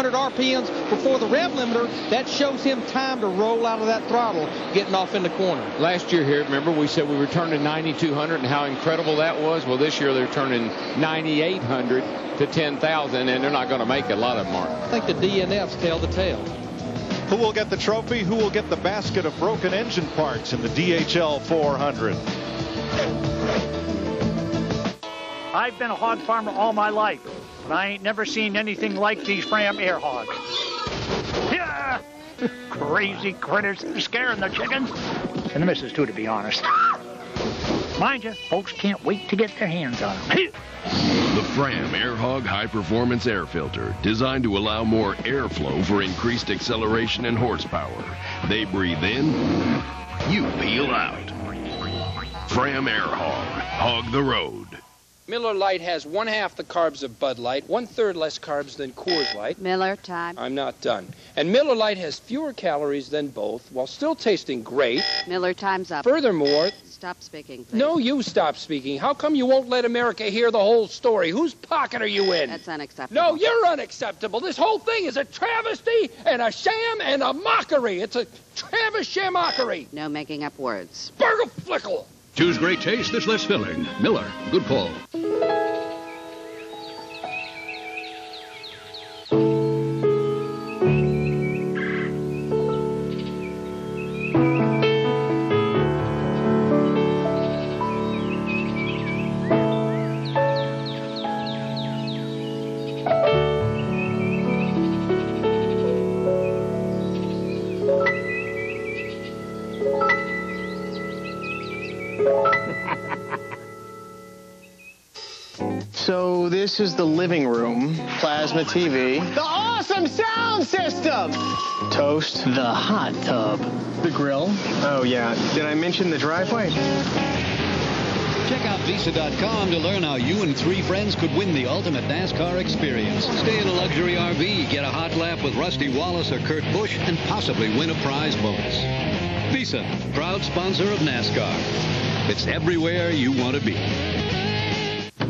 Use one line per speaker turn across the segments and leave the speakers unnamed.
100 RPMs before the rev limiter. That shows him time to roll out of that throttle, getting off in the corner.
Last year here, remember, we said we were turning 9,200 and how incredible that was. Well, this year they're turning 9,800 to 10,000, and they're not going to make it. A lot of them aren't.
I think the DNFs tell the tale.
Who will get the trophy? Who will get the basket of broken engine parts in the DHL 400?
I've been a hog farmer all my life, but I ain't never seen anything like these Fram air hogs. Yeah! Crazy critters, scaring the chickens. And the missus, too, to be honest. Mind you, folks can't wait to get their hands on them.
The Fram Air Hog High Performance Air Filter, designed to allow more airflow for increased acceleration and horsepower. They breathe in, you peel out. Fram Air Hog, hog the road.
Miller Lite has 1/2 the carbs of Bud Light, 1/3 less carbs than Coors Light.
Miller time.
I'm not done. And Miller Lite has fewer calories than both, while still tasting great.
Miller time's up.
Furthermore...
Stop speaking, please.
No, you stop speaking. How come you won't let America hear the whole story? Whose pocket are you in?
That's unacceptable.
No, you're unacceptable. This whole thing is a travesty and a sham and a mockery. It's a Travis shamockery.
No making up words.
Burger-flickle.
Choose great taste that's less filling. Miller, good call.
So this is the living room, plasma TV, the awesome sound system, toast, the hot tub, the grill. Oh yeah, did I mention the driveway?
Check out Visa.com to learn how you and 3 friends could win the ultimate NASCAR experience. Stay in a luxury RV, get a hot lap with Rusty Wallace or Kurt Busch, and possibly win a prize bonus. Visa, proud sponsor of NASCAR. It's everywhere you want to be.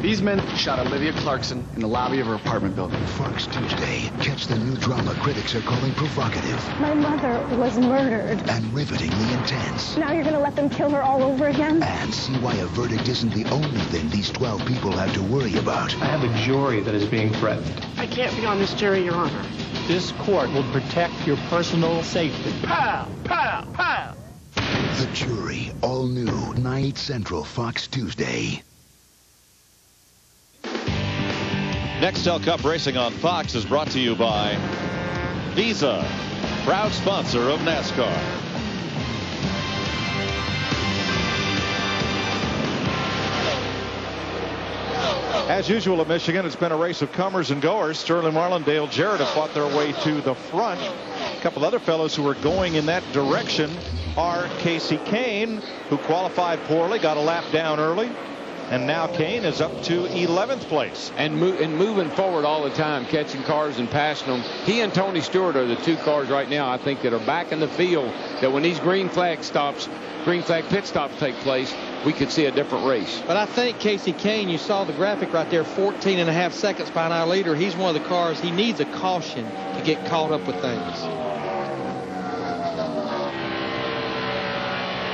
These men shot Olivia Clarkson in the lobby of her apartment building.
Fox Tuesday. Catch the new drama critics are calling provocative.
My mother was murdered.
And rivetingly intense.
Now you're going to let them kill her all over again?
And see why a verdict isn't the only thing these 12 people have to worry about.
I have a jury that is being threatened.
I can't be on this jury, Your Honor.
This court will protect your personal safety.
Pow! Pow! Pow!
The Jury. All new. 9 Central. Fox Tuesday.
Nextel Cup Racing on Fox is brought to you by Visa, proud sponsor of NASCAR. As usual at Michigan, it's been a race of comers and goers. Sterling Marlin, Dale Jarrett have fought their way to the front. A couple other fellows who are going in that direction are Casey Kane, who qualified poorly, got a lap down early. And now Kane is up to 11th place.
And moving forward all the time, catching cars and passing them. He and Tony Stewart are the 2 cars right now, I think, that are back in the field, that when these green flag pit stops take place, we could see a different race.
But I think Casey Kane, you saw the graphic right there, 14.5 seconds behind our leader. He's one of the cars, he needs a caution to get caught up with things.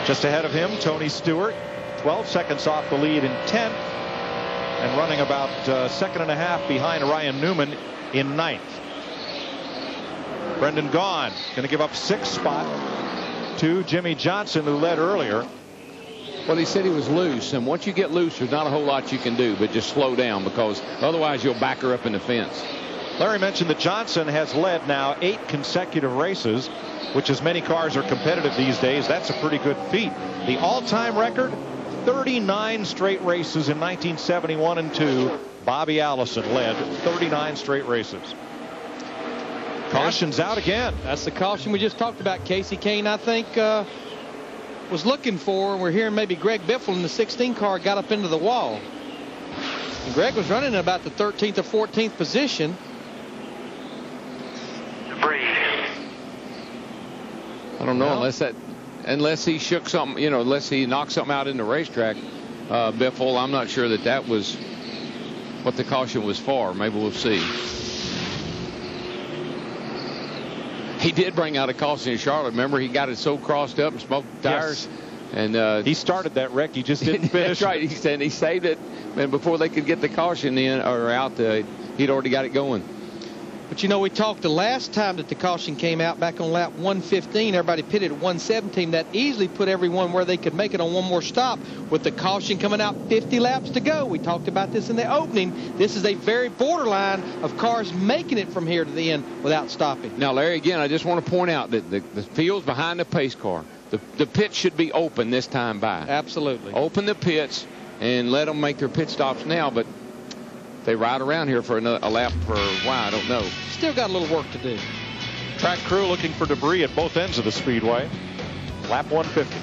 Just ahead of him, Tony Stewart. 12 seconds off the lead in 10th and running about 1.5 seconds behind Ryan Newman in 9th. Brendan Gaughan going to give up 6th spot to Jimmy Johnson, who led earlier.
Well, he said he was loose, and once you get loose, there's not a whole lot you can do but just slow down, because otherwise you'll back her up in the fence.
Larry mentioned that Johnson has led now 8 consecutive races, which, as many cars are competitive these days, that's a pretty good feat. The all-time record, 39 straight races in 1971 and 2. Bobby Allison led 39 straight races. Caution's out again.
That's the caution we just talked about. Casey Kane, I think, was looking for. We're hearing maybe Greg Biffle in the 16 car got up into the wall. And Greg was running in about the 13th or 14th position.
Debris.
I don't know, unless he shook something, unless he knocked something out in the racetrack, Biffle. I'm not sure that was what the caution was for. Maybe we'll see. He did bring out a caution in Charlotte. Remember, he got it so crossed up and smoked tires.
Yes.
And
he started that wreck. He just didn't finish.
That's right. He said he saved it, and before they could get the caution in or out, he'd already got it going.
But, you know, we talked the last time that the caution came out back on lap 115. Everybody pitted at 117. That easily put everyone where they could make it on one more stop. With the caution coming out 50 laps to go. We talked about this in the opening. This is a very borderline of cars making it from here to the end without stopping.
Now, Larry, again, I just want to point out that the field's behind the pace car. The pits should be open this time by.
Absolutely.
Open the pits and let them make their pit stops now, but they ride around here for a lap for why, I don't know.
Still got a little work to do.
Track crew looking for debris at both ends of the speedway. Lap 150.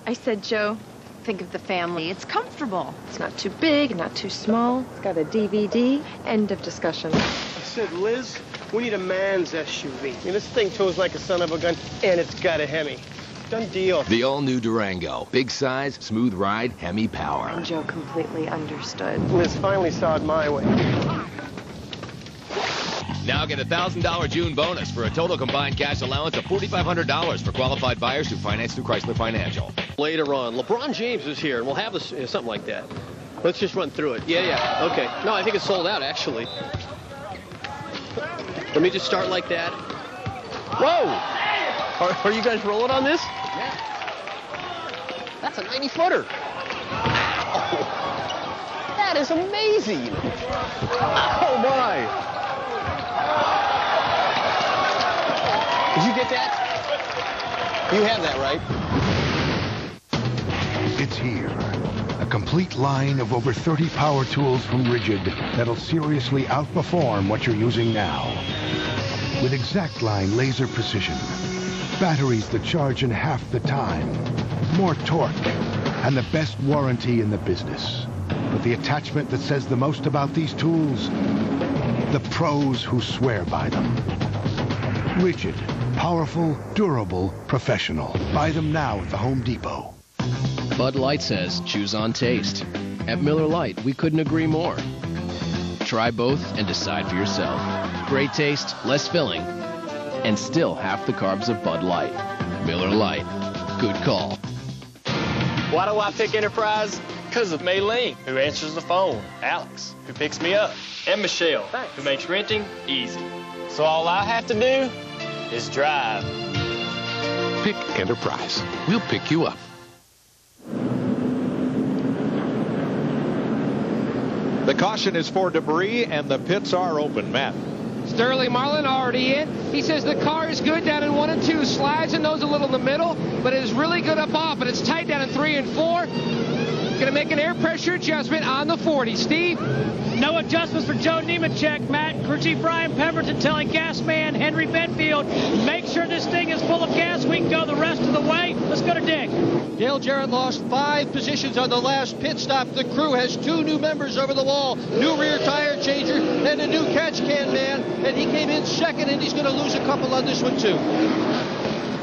I said, Joe, think of the family. It's comfortable. It's not too big, not too small. It's got a DVD. End of discussion.
I said, Liz, we need a man's SUV. I mean, this thing tows like a son of a gun, and it's got a Hemi. Done deal.
The all-new Durango. Big size, smooth ride, Hemi power.
And Joe completely understood.
Liz finally saw it my way.
Now get a $1,000 June bonus for a total combined cash allowance of $4,500 for qualified buyers who finance through Chrysler Financial.
Later on, LeBron James is here, and we'll have this, something like that. Let's just run through it. Yeah. Okay. No, I think it's sold out, actually. Let me just start like that. Whoa! Are you guys rolling on this?
Yeah. That's a 90-footer.
Oh, that is amazing. Oh, my. Did you get that? You have that, right?
It's here. A complete line of over 30 power tools from Rigid that'll seriously outperform what you're using now. With exact line laser precision, batteries that charge in half the time, more torque, and the best warranty in the business. But the attachment that says the most about these tools, the pros who swear by them. Rigid, powerful, durable, professional. Buy them now at the Home Depot.
Bud Light says choose on taste. At Miller Lite, we couldn't agree more. Try both and decide for yourself. Great taste, less filling, and still half the carbs of Bud Light. Miller Lite. Good call.
Why do I pick Enterprise? Because of Maylene, who answers the phone, Alex, who picks me up, and Michelle, who makes renting easy. So all I have to do is drive.
Pick Enterprise. We'll pick you up.
The caution is for debris, and the pits are open. Matt.
Sterling Marlin already in. He says the car is good down in 1 and 2. Slides and those a little in the middle, but it is really good up off, and it's tight down in 3 and 4. Going to make an air pressure adjustment on the 40. Steve?
No adjustments for Joe Nemechek. Matt, crew chief Brian Pemberton telling gas man Henry Benfield, make sure this thing is full of gas. We can go the rest of the way. Let's go to Dick.
Dale Jarrett lost 5 positions on the last pit stop. The crew has 2 new members over the wall. New rear tire changer and a new catch can man. And he came in second, and he's going to lose a couple on this one, too.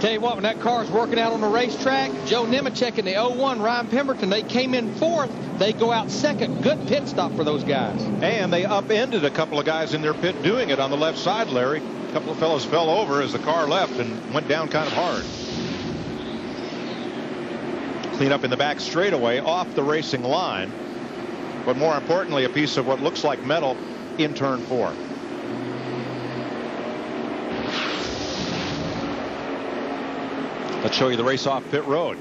Tell you what, when that car's working out on the racetrack, Joe Nemechek and the 01, Ryan Pemberton, they came in 4th. They go out 2nd. Good pit stop for those guys.
And they upended a couple of guys in their pit doing it on the left side, Larry. A couple of fellows fell over as the car left and went down kind of hard. Clean up in the back straightaway off the racing line. But more importantly, a piece of what looks like metal in turn 4. Let's show you the race off pit road.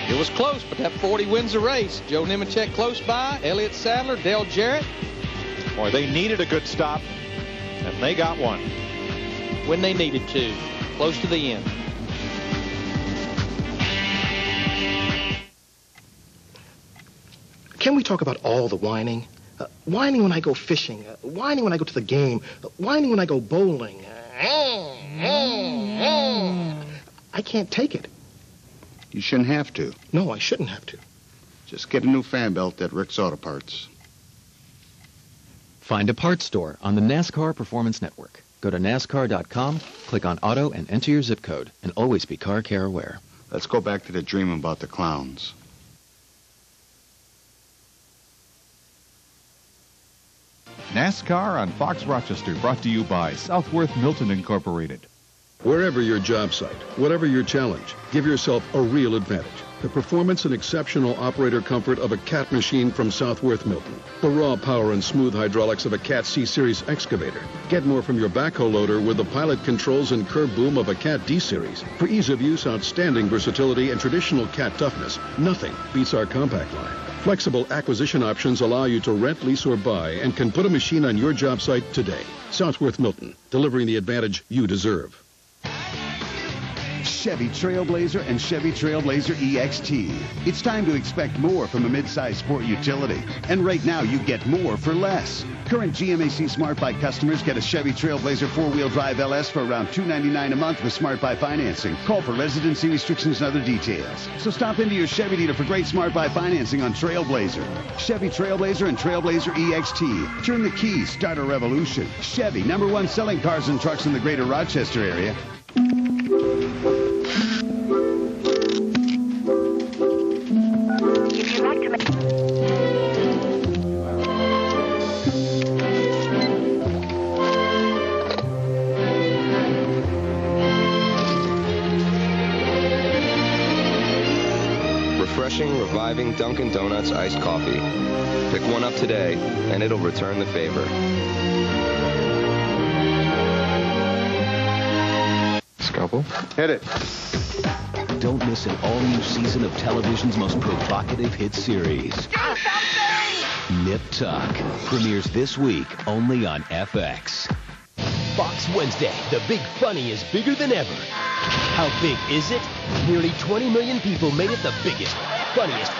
It was close, but that 40 wins the race. Joe Nemechek close by, Elliott Sadler, Dale Jarrett.
Boy, they needed a good stop, and they got one.
When they needed to, close to the end.
Can we talk about all the whining? Whining when I go fishing, whining when I go to the game, whining when I go bowling. I can't take it.
You shouldn't have to.
No, I shouldn't have to.
Just get a new fan belt at Rick's Auto Parts.
Find a parts store on the NASCAR Performance Network. Go to NASCAR.com, click on Auto, and enter your zip code. And always be car care aware.
Let's go back to the dream about the clowns.
NASCAR on Fox Rochester, brought to you by Southworth Milton Incorporated.
Wherever your job site, whatever your challenge, give yourself a real advantage. The performance and exceptional operator comfort of a CAT machine from Southworth Milton. The raw power and smooth hydraulics of a CAT C-Series excavator. Get more from your backhoe loader with the pilot controls and curb boom of a CAT D-Series. For ease of use, outstanding versatility, and traditional CAT toughness, nothing beats our compact line. Flexible acquisition options allow you to rent, lease, or buy, and can put a machine on your job site today. Southworth Milton, delivering the advantage you deserve.
Chevy Trailblazer and Chevy Trailblazer EXT. It's time to expect more from a midsize sport utility. And right now, you get more for less. Current GMAC Smart Buy customers get a Chevy Trailblazer 4-wheel drive LS for around $299 a month with Smart Buy financing. Call for residency restrictions and other details. So stop into your Chevy dealer for great Smart Buy financing on Trailblazer. Chevy Trailblazer and Trailblazer EXT. Turn the key, start a revolution. Chevy, #1 selling cars and trucks in the greater Rochester area.
Refreshing, reviving Dunkin' Donuts iced coffee. Pick one up today, and it'll return the favor.
Scalpel. Hit it.
Don't miss an all-new season of television's most provocative hit series. Nip Tuck premieres this week only on FX.
Fox Wednesday, the Big Funny is bigger than ever. How big is it? Nearly 20 million people made it the biggest, funniest,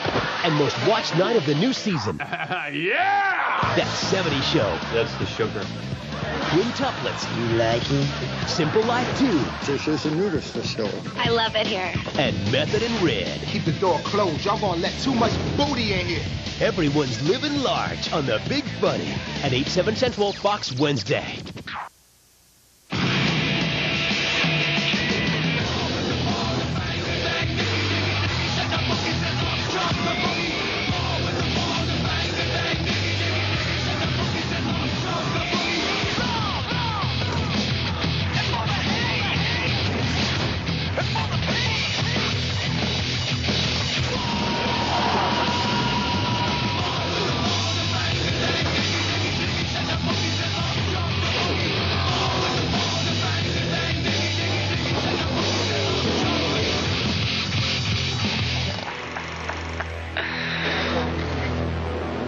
and most watched night of the new season.
Yeah!
That 70s show.
That's the sugar.
Quintuplets. You like it? Simple Life 2.
This is a nudist facility.
I love it here.
And Method and Red.
Keep the door closed. Y'all gonna let too much booty in here.
Everyone's living large on the Big Funny at 8/7 Central, Fox Wednesday.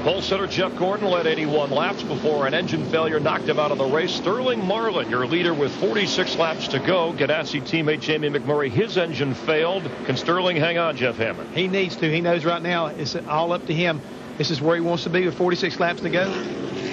Pole sitter Jeff Gordon led 81 laps before an engine failure knocked him out of the race. Sterling Marlin, your leader with 46 laps to go. Ganassi teammate Jamie McMurray, his engine failed. Can Sterling hang on, Jeff Hammond?
He needs to. He knows right now it's all up to him. This is where he wants to be with 46 laps to go.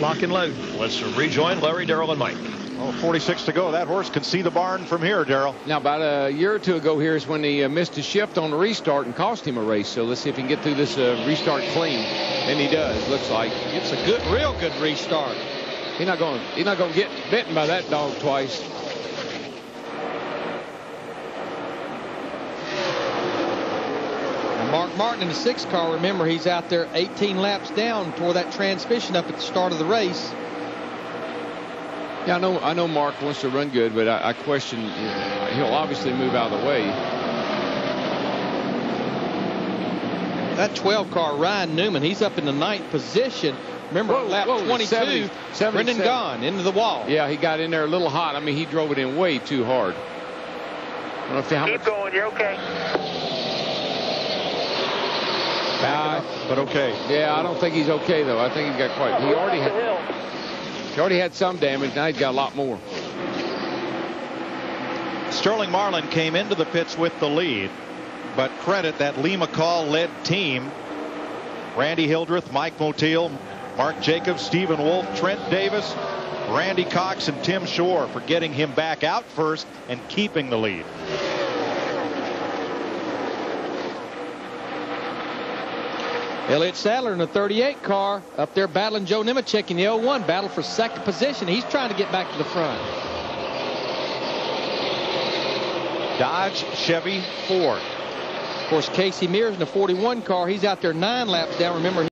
Lock and load.
Let's rejoin Larry, Darrell, and Mike.
Oh, 46 to go. That horse can see the barn from here, Darrell.
Now, about a year or two ago here is when he missed a shift on the restart and cost him a race. So let's see if he can get through this restart clean. And he does, looks like.
It's a good, real good restart.
He's not going to get bitten by that dog twice.
And Mark Martin in the 6 car, remember, he's out there 18 laps down, tore that transmission up at the start of the race.
Yeah, I know Mark wants to run good, but I question, he'll obviously move out of the way.
That 12 car, Ryan Newman, he's up in the 9th position. Remember, lap 22, Brendan Gaughan into the wall.
Yeah, he got in there a little hot. I mean, he drove it in way too hard. I don't know if
Keep going, you're okay.
But okay.
Yeah, I don't think he's okay, though. I think he's got quite. He already had some damage. Now he's got a lot more.
Sterling Marlin came into the pits with the lead, but credit that Lee McCall-led team. Randy Hildreth, Mike Motil, Mark Jacobs, Stephen Wolf, Trent Davis, Randy Cox, and Tim Shore for getting him back out first and keeping the lead.
Elliott Sadler in the 38 car up there battling Joe Nemechek in the 01. Battle for second position. He's trying to get back to the front.
Dodge, Chevy, Ford.
Of course, Casey Mears in the 41 car. He's out there 9 laps down. Remember,